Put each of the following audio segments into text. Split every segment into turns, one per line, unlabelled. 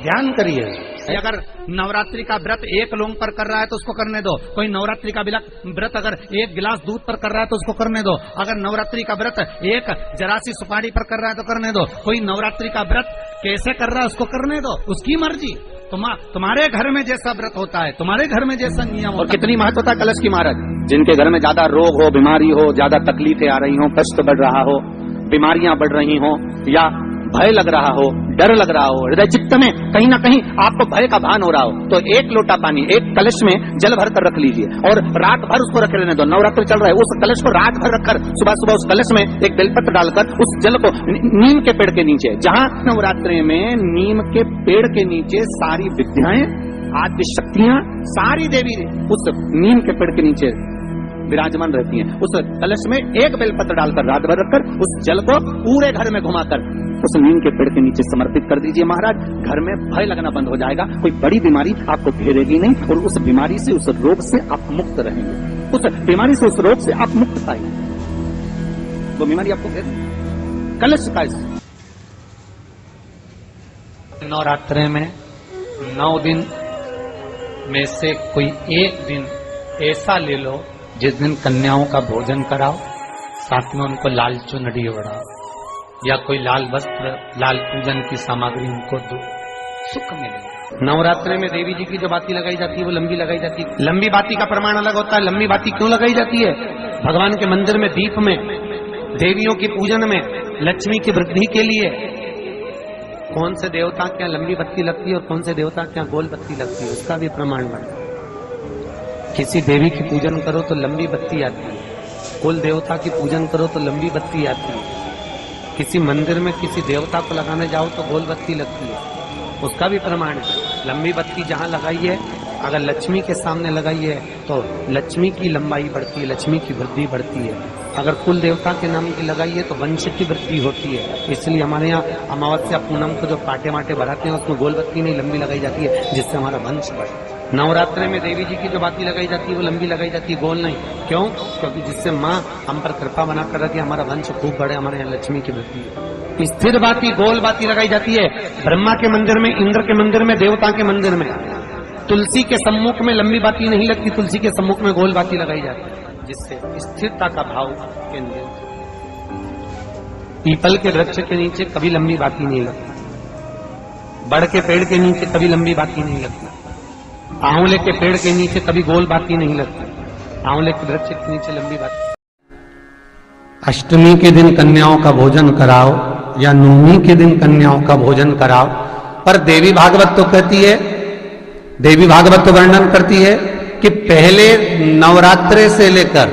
ध्यान करिए।
अगर नवरात्रि का व्रत एक लौंग पर कर रहा है तो उसको करने दो। कोई नवरात्रि का व्रत अगर एक गिलास दूध पर कर रहा है तो उसको करने दो। अगर नवरात्रि का व्रत एक जरासी सुपारी पर कर रहा है तो करने दो। कोई नवरात्रि का व्रत कैसे कर रहा है उसको करने दो, उसकी मर्जी। तुम्हारे घर में जैसा व्रत होता है, तुम्हारे घर में जैसा नियम होता है।
और कितनी महत्वता कलश की महाराज। जिनके घर में ज्यादा रोग हो, बीमारी हो, ज्यादा तकलीफें आ रही हो, कष्ट बढ़ रहा हो, बीमारियां बढ़ रही हो, या भय लग रहा हो, डर लग रहा हो, हृदय चित्त में कहीं ना कहीं आपको भय का भान हो रहा हो, तो एक लोटा पानी एक कलश में जल भर कर रख लीजिए और रात भर उसको रख लेने दो। नवरात्र चल रहा है, उस कलश को रात भर रखकर सुबह सुबह उस कलश में एक बेलपत्र डालकर उस जल को नीम के पेड़ के नीचे, जहां नवरात्रि में नीम के पेड़ के नीचे सारी विद्याएं, आदि शक्तियां, सारी देवी उस नीम के पेड़ के नीचे विराजमान रहती हैं। उस कलश में एक बेलपत्र डालकर रात भर रखकर उस जल को पूरे घर में घुमाकर उस नीम के पेड़ के नीचे समर्पित कर दीजिए महाराज। घर में भय लगना बंद हो जाएगा, कोई बड़ी बीमारी आपको घेरेगी नहीं और उस बीमारी से, उस रोग से आप मुक्त रहेंगे। उस बीमारी से, उस रोग से आप मुक्त पाएंगे। वो बीमारी आपको घेरे कलश का।
नवरात्रि में 9 दिन में से कोई एक दिन ऐसा ले लो जिस दिन कन्याओं का भोजन कराओ, साथ में उनको लाल चुनरी ओढ़ाओ या कोई लाल वस्त्र, लाल पूजन की सामग्री उनको दो, सुख मिलेगा। नवरात्रि में देवी जी की जो बाती लगाई जाती है वो लंबी लगाई जाती है। लंबी बाती का प्रमाण अलग होता है। लंबी बाती क्यों लगाई जाती है? भगवान के मंदिर में दीप में, देवियों की पूजन में, लक्ष्मी की वृद्धि के लिए। कौन से देवता के यहाँ लंबी बत्ती लगती है और कौन से देवता के यहाँ गोल बत्ती लगती है, उसका भी प्रमाण बनता है। किसी देवी की पूजन करो तो लंबी बत्ती आती है, कुल देवता की पूजन करो तो लंबी बत्ती आती है। किसी मंदिर में किसी देवता को लगाने जाओ तो गोल बत्ती लगती है, उसका भी प्रमाण है। लंबी बत्ती जहां लगाई है, अगर लक्ष्मी के सामने लगाई है तो लक्ष्मी की लंबाई बढ़ती है, लक्ष्मी की वृद्धि बढ़ती है। अगर कुल देवता के नाम की लगाई है तो वंश की वृद्धि होती है। इसलिए हमारे यहाँ अमावस्या पूनम को जो पाटे माटे बढ़ाते हैं उसमें गोल बत्ती नहीं लंबी लगाई जाती है, जिससे हमारा वंश बढ़े। नवरात्रि में देवी जी की जो बाती लगाई जाती है वो लंबी लगाई जाती है, गोल नहीं। क्यों? क्योंकि जिससे माँ हम पर कृपा बना कर रखी है, हमारा वंश खूब बढ़े, हमारे यहाँ लक्ष्मी की वृद्धि है। स्थिर बाती, गोल बाती लगाई जाती है ब्रह्मा के मंदिर में, इंद्र के मंदिर में, देवता के मंदिर में। तुलसी के सम्मुख में लंबी बाती नहीं लगती, तुलसी के सम्मुख में गोल बाती लगाई जाती है, जिससे स्थिरता का भाव केंद्रित। पीपल के वृक्ष के नीचे कभी लंबी बाती नहीं लगती, बड़ के पेड़ के नीचे कभी लंबी बाती नहीं लगती, आंवले के पेड़ के नीचे कभी गोल बाती नहीं लगती, आंवले के वृक्ष के नीचे लंबी बाती। अष्टमी के दिन कन्याओं का भोजन कराओ या नवमी के दिन कन्याओं का भोजन कराओ। पर देवी भागवत तो कहती है, देवी भागवत तो वर्णन करती है कि पहले नवरात्रि से लेकर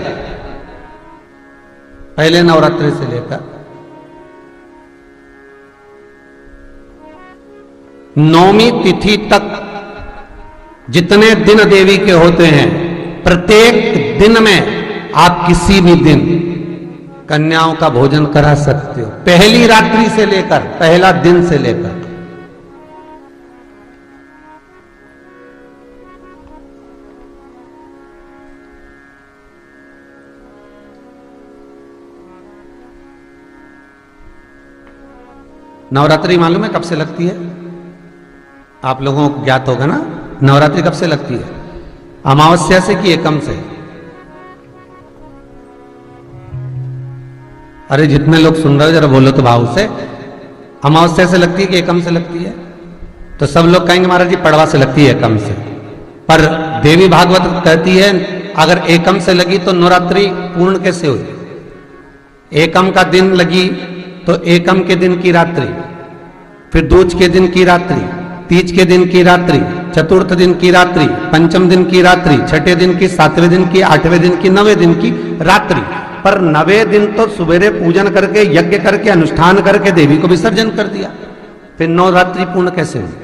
नौमी तिथि तक जितने दिन देवी के होते हैं, प्रत्येक दिन में आप किसी भी दिन कन्याओं का भोजन करा सकते हो, पहली रात्रि से लेकर, पहला दिन से लेकर। नवरात्रि मालूम है कब से लगती है? आप लोगों को ज्ञात होगा ना, नवरात्रि कब से लगती है? अमावस्या से कि एकम से? अरे जितने लोग सुन रहे हो जरा बोलो तो भाव से। अमावस्या से लगती है कि एकम से लगती है? तो सब लोग कहेंगे महाराज जी पड़वा से लगती है, एकम से। पर देवी भागवत कहती है अगर एकम से लगी तो नवरात्रि पूर्ण कैसे हुई? एकम का दिन लगी तो एकम के दिन की रात्रि, फिर दूज के दिन की रात्रि, तीज के दिन की रात्रि, चतुर्थ दिन की रात्रि, पंचम दिन की रात्रि, छठे दिन की, सातवें दिन की, आठवें दिन की, 9वें दिन की रात्रि। पर 9वें दिन तो सुबेरे पूजन करके, यज्ञ करके, अनुष्ठान करके देवी को विसर्जन कर दिया, फिर नवरात्रि पूर्ण कैसे हुई?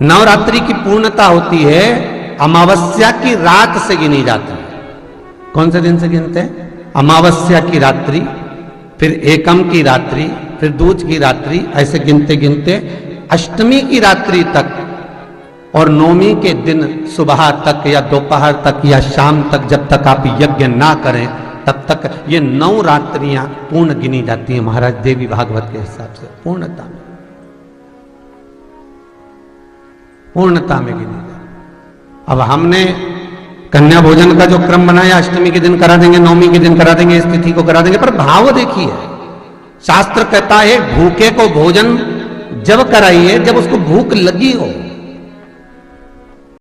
नवरात्रि की पूर्णता होती है अमावस्या की रात से गिनी जाती है। कौन से दिन से गिनते हैं? अमावस्या की रात्रि, फिर एकम की रात्रि, फिर दूज की रात्रि, ऐसे गिनते गिनते अष्टमी की रात्रि तक और नौमी के दिन सुबह तक या दोपहर तक या शाम तक, जब तक आप यज्ञ ना करें
तब तक ये 9 रात्रियां पूर्ण गिनी जाती हैं महाराज देवी भागवत के हिसाब से, पूर्णता में गिनी जाती। अब हमने कन्या भोजन का जो क्रम बनाया, अष्टमी के दिन करा देंगे, नवमी के दिन करा देंगे, इस तिथि को करा देंगे, पर भाव देखिए, शास्त्र कहता है भूखे को भोजन जब कराइए जब उसको भूख लगी हो।